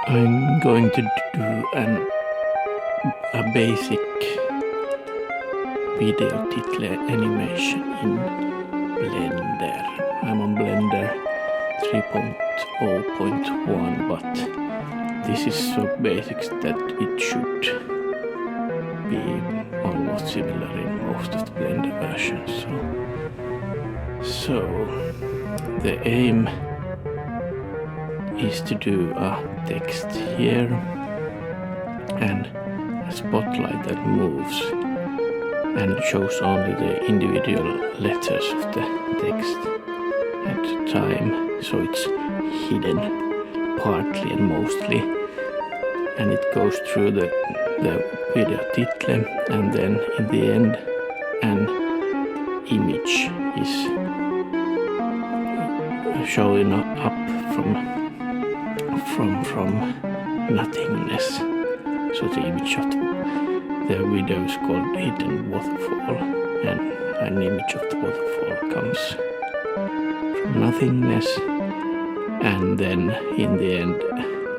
I'm going to do a basic video title animation in Blender. I'm on Blender 3.0.1, but this is so basic that it should be almost similar in most of the Blender versions. So the aim is to do a text here and a spotlight that moves and shows only the individual letters of the text at the time, so it's hidden partly and mostly, and it goes through the video title, and then in the end an image is showing up from nothingness. So the image of the video is called Hidden Waterfall, and an image of the waterfall comes from nothingness, and then in the end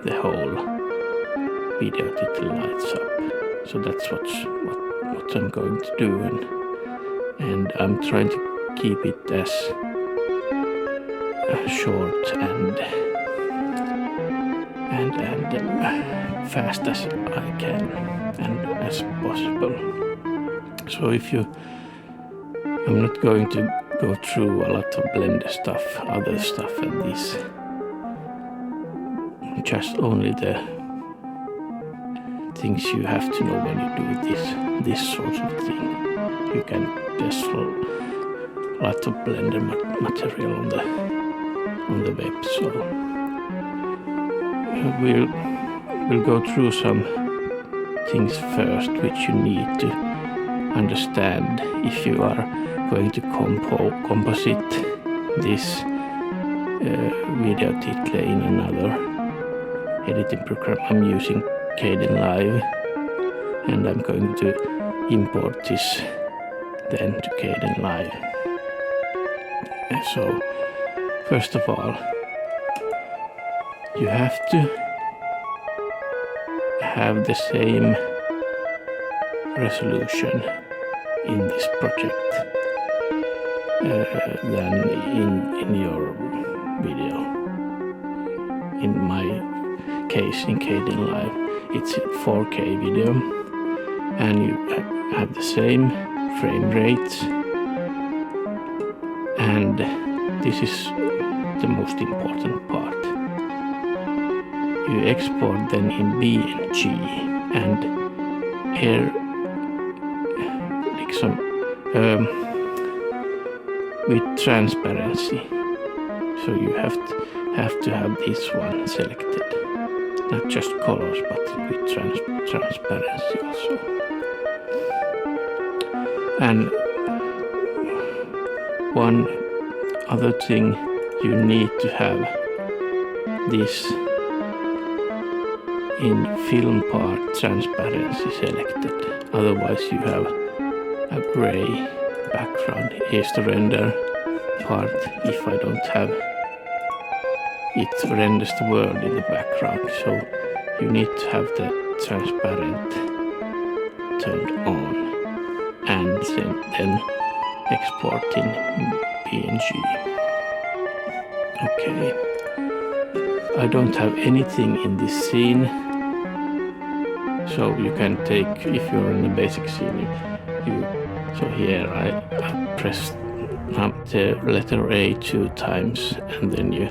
the whole video title lights up. So that's what I'm going to do, and I'm trying to keep it as short and fast as I can and as possible. So I'm not going to go through a lot of Blender stuff, other stuff and this, just only the things you have to know when you do this sort of thing. You can test a lot of Blender material on the web, so we'll go through some things first which you need to understand if you are going to composite this video title in another editing program. I'm using Kdenlive, and I'm going to import this then to Kdenlive. So first of all, you have to have the same resolution in this project than in your video. In my case, in Kdenlive, it's a 4K video, and you have the same frame rates, and this is the most important part. You export then in BNG and here with transparency. So you have to have this one selected, not just colors but with transparency also. And one other thing, you need to have this in film part transparency selected, otherwise you have a gray background. Here's the render part. If I don't have it, renders the world in the background, so you need to have the transparent turned on and then export in PNG. Okay, I don't have anything in this scene, so you can take, if you're in the basic scene, so here I press the letter A 2 times, and then you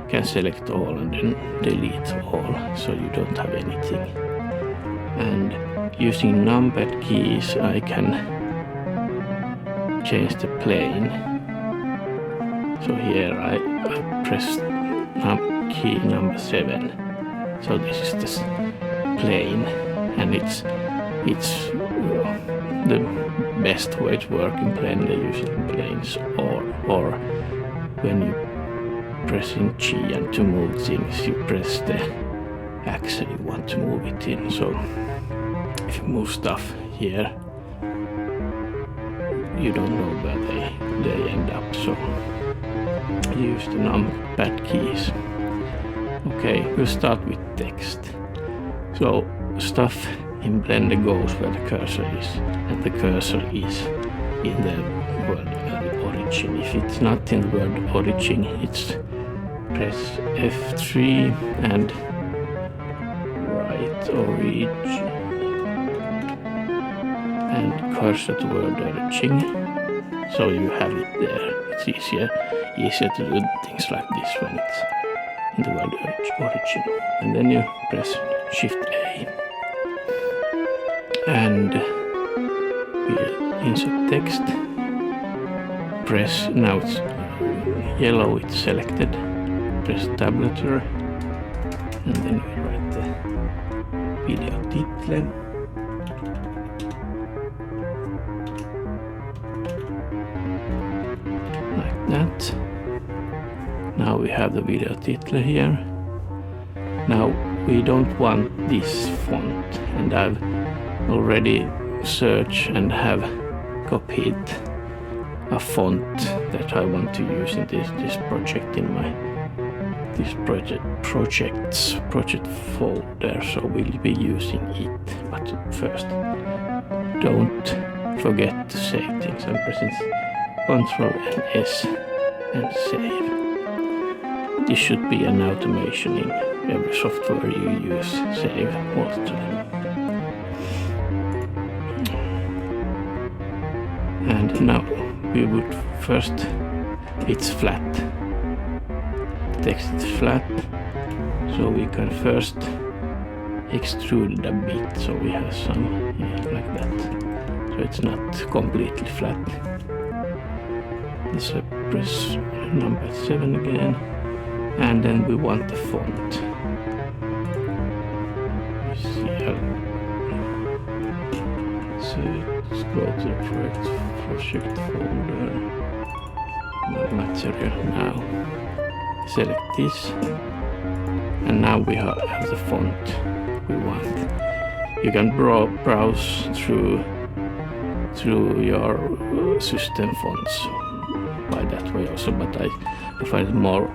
can select all and then delete all, so you don't have anything. And using numpad keys I can change the plane. So here I press key number 7. So this is this plane, and it's the best way to work in Blender using planes, or when you pressing G and to move things you press the axle you want to move it in. So if you move stuff here, you don't know where they end up, so use the numpad keys. Okay, we'll start with text. So stuff in Blender goes where the cursor is, and the cursor is in the word origin. If it's not in the word origin, it's press F3 and write origin and cursor to word origin, so you have it there. It's easier to do things like this when it's in the word origin. And then you press Shift A and we'll insert text. Press, now it's yellow, it's selected. Press tabulator and then we write the video title. Like that. Now we have the video title here. Now we don't want this font, and I've already searched and have copied a font that I want to use in this project in my project folder, so we'll be using it. But first, don't forget to save things. I'm pressing Ctrl and S and save. This should be an automation in every software you use. Save all to them. And now we would first, it's flat. The text is flat, so we can first extrude a bit, so we have some like that. So it's not completely flat. So press number 7 again, and then we want the font. So let's go to the project folder, material now. Select this, and now we have the font we want. You can browse through your system fonts by that way also, but I find it more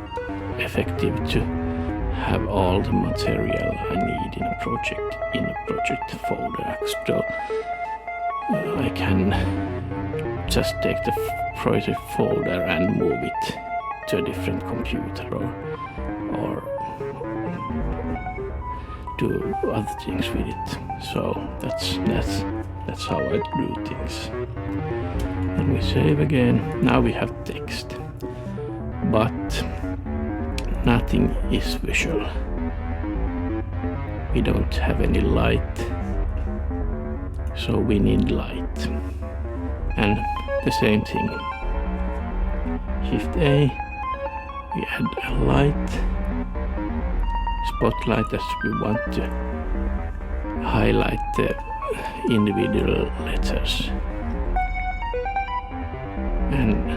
effective to have all the material I need in a project folder. So I can just take the project folder and move it to a different computer or do other things with it. So that's how I do things. And we save again. Now we have text, but nothing is visual. We don't have any light, so we need light. And the same thing. Shift A, we add a light, spotlight, as we want to highlight the individual letters. And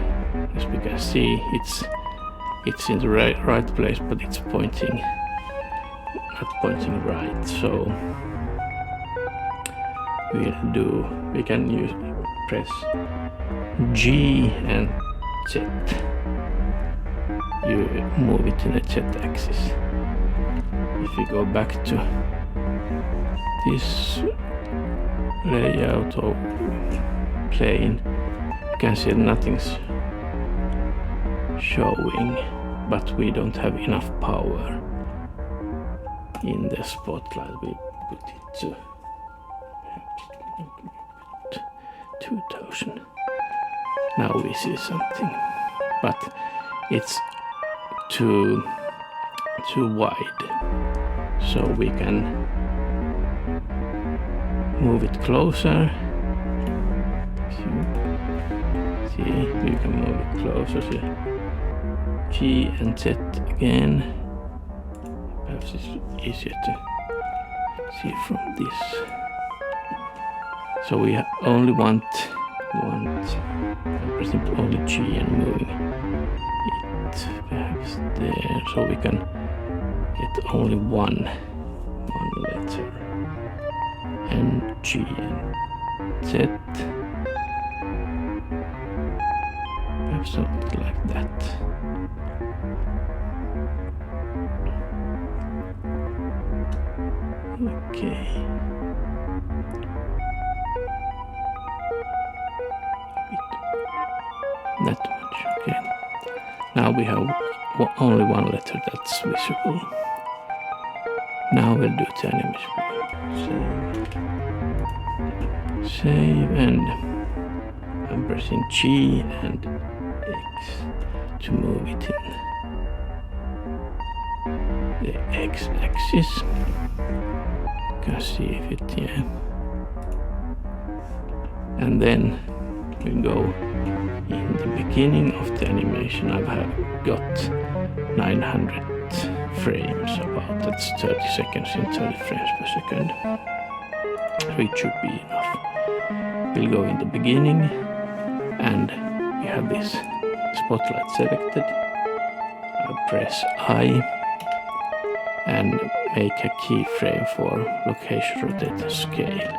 as we can see, it's in the right place, but it's pointing, not pointing right. So we can press G and Z. You move it in the Z axis. If we go back to this layout or plane, you can see nothing's showing, but we don't have enough power in the spotlight. We put it to 2000. Now we see something, but it's too wide, so we can move it closer. See, we can move it closer. So G and Z again. Perhaps it's easier to see from this. So we only want I'm pressing only G and moving it perhaps there, so we can get only one letter, and G and Z, perhaps something like that. Okay. That much, okay. Now we have only one letter that's visible. Now we'll do the animation. Save, and I'm pressing G and X to move it in the X-axis. You can see if it, yeah. And then we go in the beginning of the animation. I've got 900 frames about, that's 30 seconds in 30 frames per second. So it should be enough. We'll go in the beginning and we have this spotlight selected. I'll press I and make a keyframe for location rotator scale.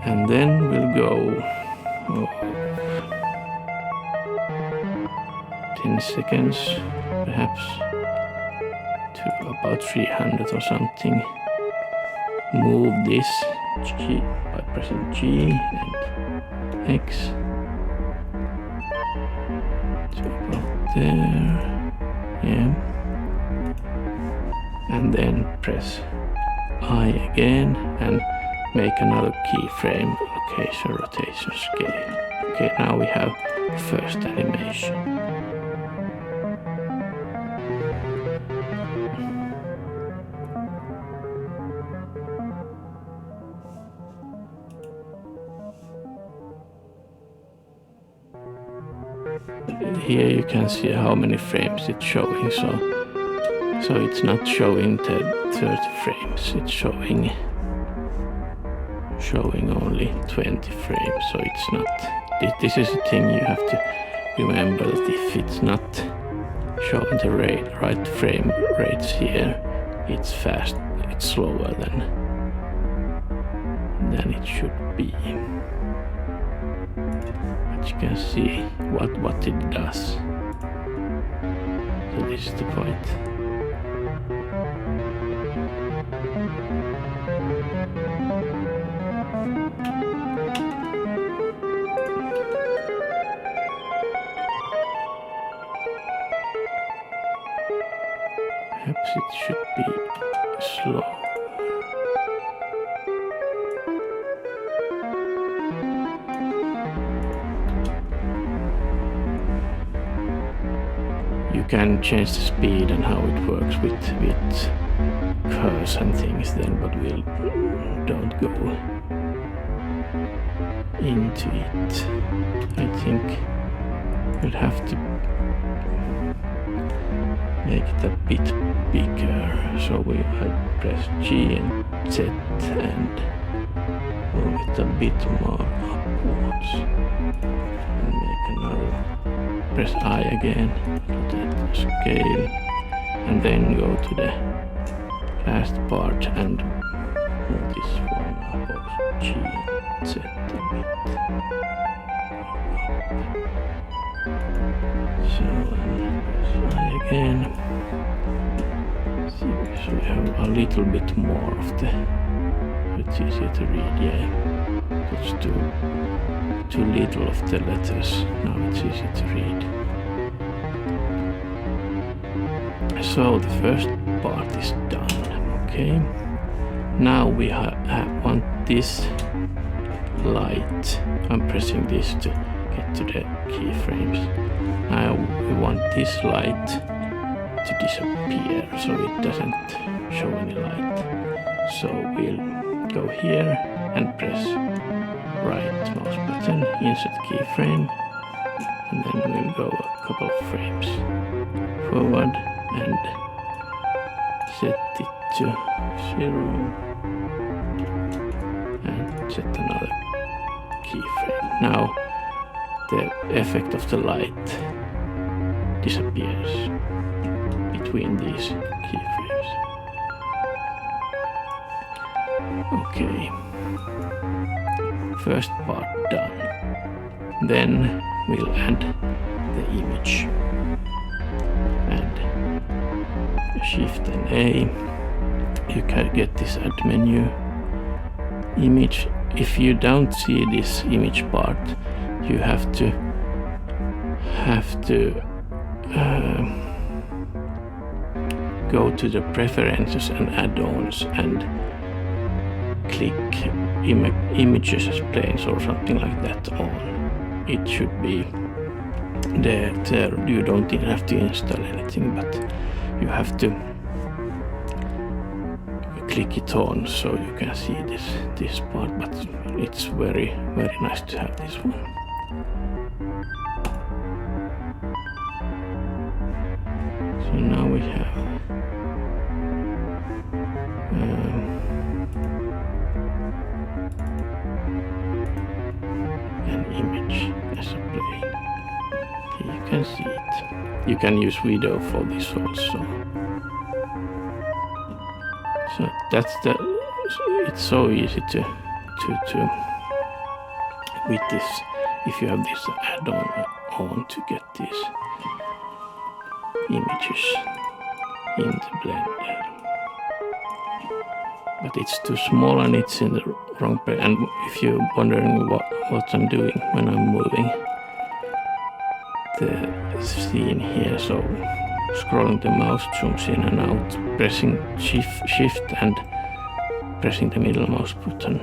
And then we'll go 10 seconds perhaps to about 300 or something. Move this G by pressing G and X to about there, yeah. And then press I again and make another keyframe, location, rotation, scale. Okay, now we have the first animation. Here you can see how many frames it's showing, so it's not showing the 30 frames, it's showing only 20 frames, so it's not, this is the thing you have to remember, that if it's not showing the right frame rates here, it's fast, it's slower than it should be. But you can see what it does. So this is the point. Perhaps it should be slow. You can change the speed and how it works with curves and things then, but we'll don't go into it. I think we'll have to make it a bit bigger, so we press G and Z and move it a bit more upwards and make another, press I again, rotate scale, and then go to the last part and move this one above G and Z a bit up. So press I again. So we have a little bit more of the, it's easier to read, yeah. It's too little of the letters, now it's easy to read. So the first part is done, okay. Now we want this light, I'm pressing this to get to the keyframes. Now we want this light to disappear, so it doesn't show any light. So we'll go here and press right mouse button, insert keyframe, and then we'll go a couple of frames forward and set it to 0 and set another keyframe. Now the effect of the light disappears between these keyframes. Okay, first part done. Then we'll add the image and Shift and A you can get this add menu image. If you don't see this image part, you have to go to the preferences and add-ons and click images as planes or something like that on. It should be there. You don't even have to install anything, but you have to click it on so you can see this part. But it's very nice to have this one. So now we have an image as a plane. Here you can see it. You can use video for this also. So that's it's so easy to with this, if you have this add-on to get these images in the Blender. But it's too small and it's in the wrong place. And if you're wondering what I'm doing when I'm moving the scene here, so scrolling the mouse zooms in and out, pressing shift and pressing the middle mouse button,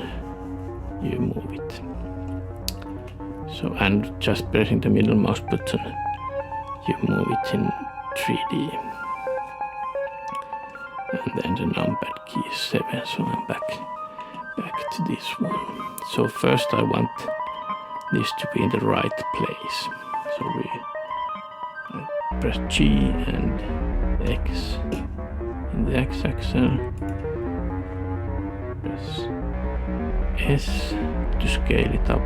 you move it. So, and just pressing the middle mouse button, you move it in 3D. And then the numpad key is 7, so I'm back to this one. So first I want this to be in the right place. So I press G and X in the X-axis. Press S to scale it up.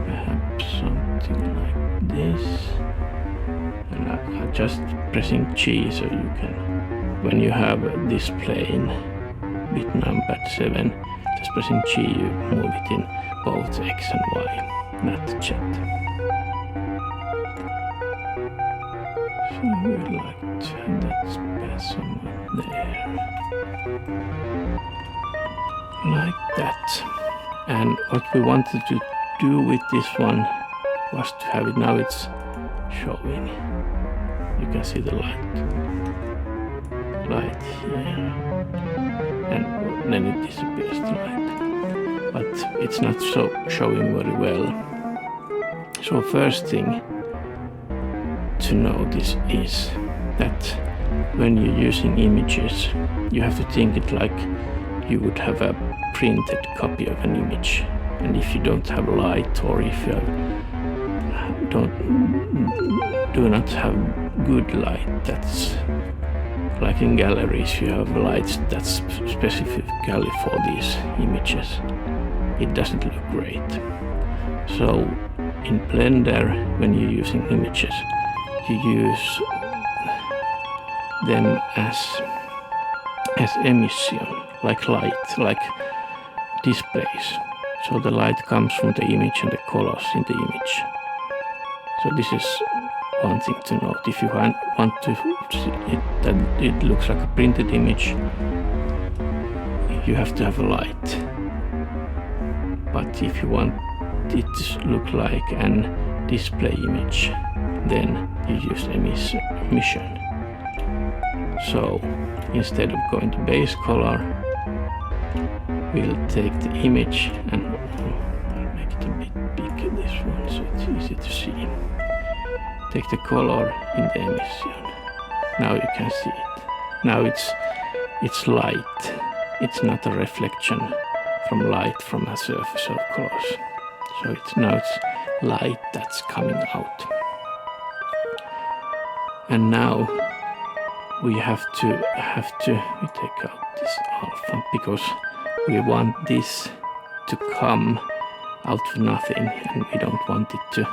Perhaps something like this. And I'm just pressing G so you can, when you have this plane with numpad 7, just pressing G, you move it in both X and Y, not Z. So we like to have that space somewhere there. Like that. And what we wanted to do with this one was to have it, now it's showing. You can see the light here, and then it disappears, the light, but it's not so showing very well. So first thing to notice is that when you're using images, you have to think it like you would have a printed copy of an image, and if you don't have light, or if you do not have good light, that's like in galleries, you have lights that's specifically for these images, it doesn't look great. So in Blender, when you're using images, you use them as emission, like light, like displays. So the light comes from the image and the colors in the image. So this is one thing to note. If you want to see it, that it looks like a printed image, you have to have a light. But if you want it to look like an display image, then you use emission. So instead of going to base color, we'll take the image and I'll make it a bit bigger, this one, so it's easy to see. Take the color in the emission. Now you can see it. Now it's light. It's not a reflection from light from a surface of colors. So now it's light that's coming out. And now we have to we take out this alpha, because we want this to come out of nothing, and we don't want it to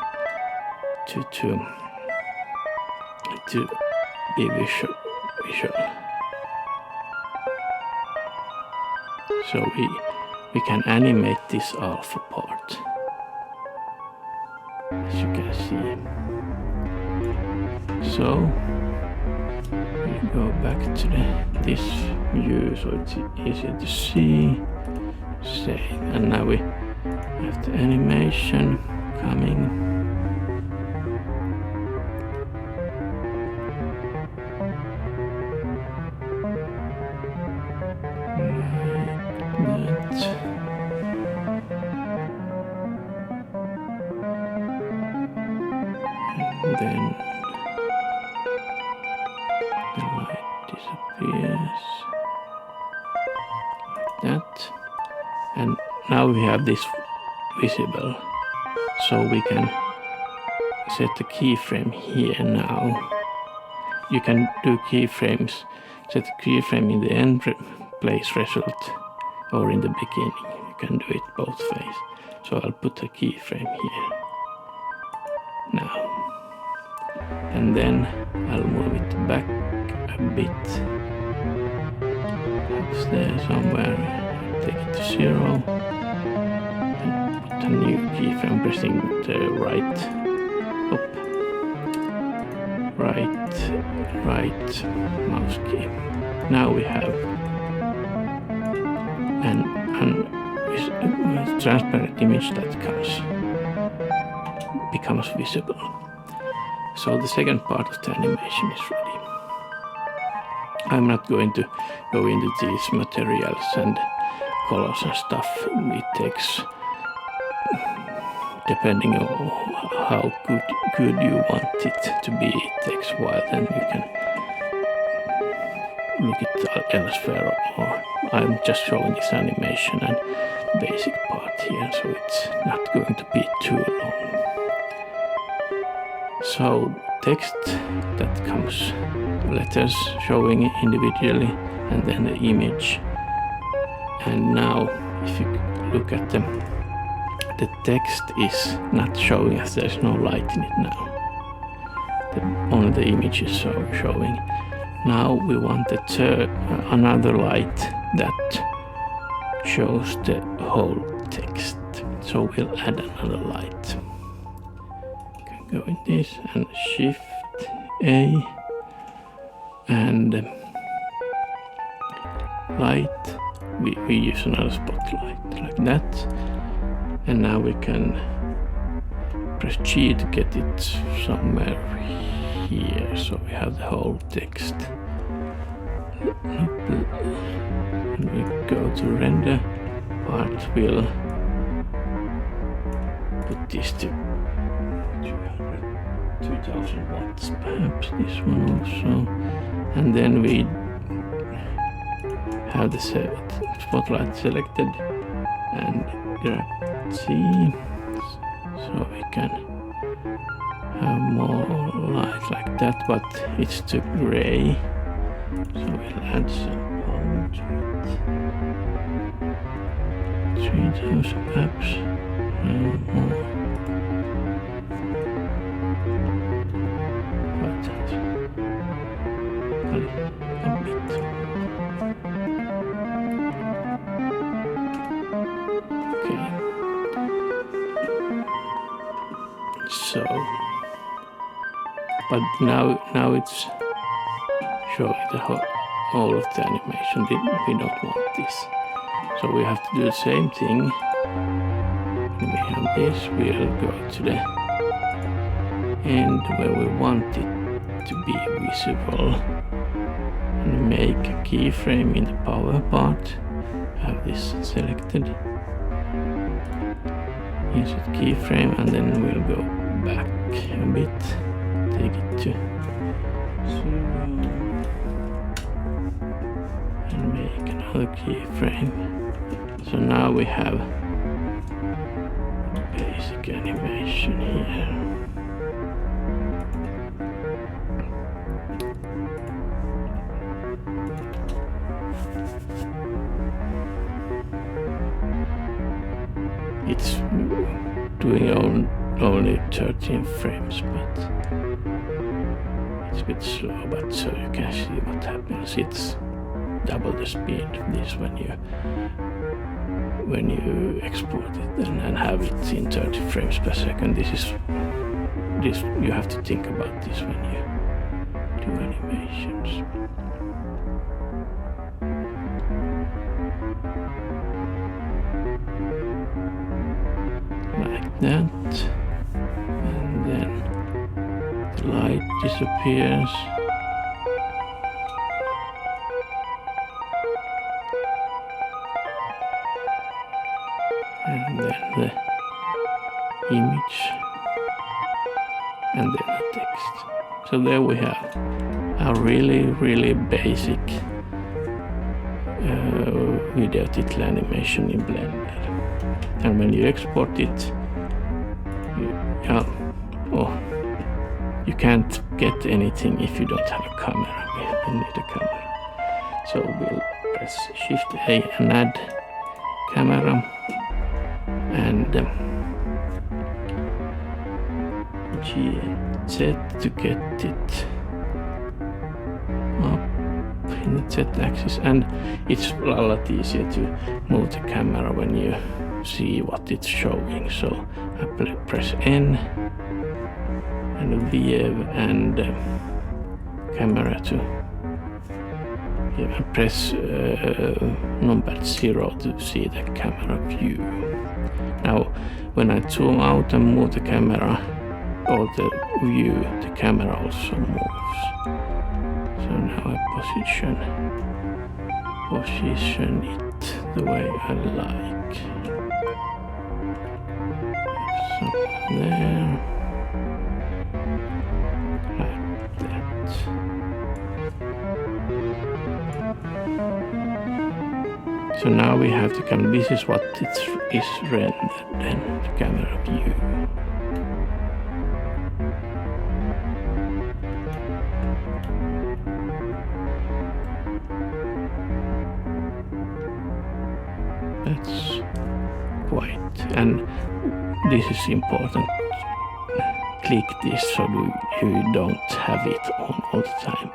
be visual. So we can animate this alpha part, as you can see. So we go back to this view so it's easier to see. Save, and now we have the animation coming. And then the light disappears like that, and now we have this visible, so we can set the keyframe here now. You can do keyframes, set the keyframe in the end place result or in the beginning. You can do it both ways. So I'll put a keyframe here now, and then I'll move it back a bit. It's there somewhere. Take it to 0 and put a new keyframe, pressing the right mouse key. Now we have a transparent image that becomes visible. So the second part of the animation is ready. I'm not going to go into these materials and colors and stuff. It takes, depending on how good you want it to be, it takes a while. Then you can look at elsewhere, or I'm just showing this animation and basic part here, so it's not going to be too long. So text that comes, letters showing individually, and then the image. And now if you look at the text is not showing as there's no light in it now. Only the image is showing. Now we want another light that shows the whole text. So we'll add another light. Can go in this and Shift A and light. We use another spotlight like that. And now we can press G to get it somewhere here, so we have the whole text. And we go to render part, we'll put this to 2000 watts, perhaps this one also. And then we have the spotlight selected and grab T, so we can have more light like that, but it's too gray, so we'll add some power to it. 3000 perhaps, more. A bit. Okay. So, but now it's showing the whole of the animation. We don't want this, so we have to do the same thing. When we have this, we'll go to the end where we want it to be visible and make a keyframe in the power part. Have this selected. Insert keyframe, and then we'll go back a bit, take it to 0 and make another keyframe. So now we have basic animation here. It's doing only 13 frames, but it's a bit slow, but so you can see what happens. It's double the speed of this when you export it and have it in 30 frames per second. This you have to think about this when you do animations. that, and then the light disappears. And then the image, and then the text. So there we have a really basic video title animation in Blender. And when you export it, you can't get anything if you don't have a camera. We need a camera. So we'll press Shift A and add camera, and Z to get it up in the Z-axis, and it's a lot easier to move the camera when you see what it's showing. So I press N and VF and camera to press numpad 0 to see the camera view. Now when I zoom out and move the camera or the view, the camera also moves. So now I position it the way I like. So there, like that. So now we have the camera. This is what it is rendered, and the camera view. That's quite, and this is important. Click this so you don't have it on all the time.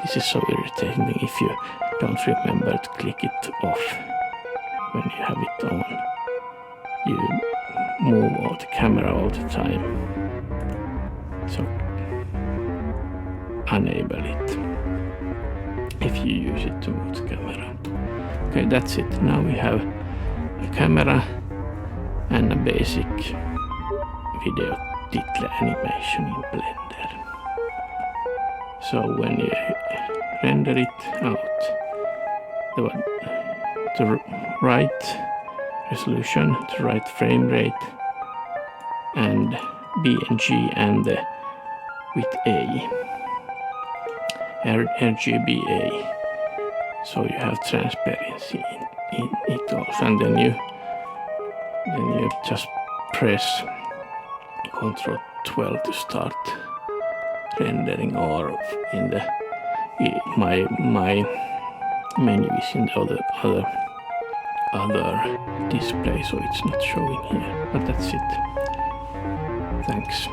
This is so irritating if you don't remember to click it off when you have it on. You move all the camera all the time. So enable it if you use it to move the camera. Okay, that's it. Now we have a camera and a basic video title animation in Blender. So when you render it out, the right resolution, the right frame rate, and BNG, and with A, RGBA. So you have transparency in it also, and then you just press Ctrl 12 to start rendering, or in the my menu is in the other display, so it's not showing here. But that's it. Thanks.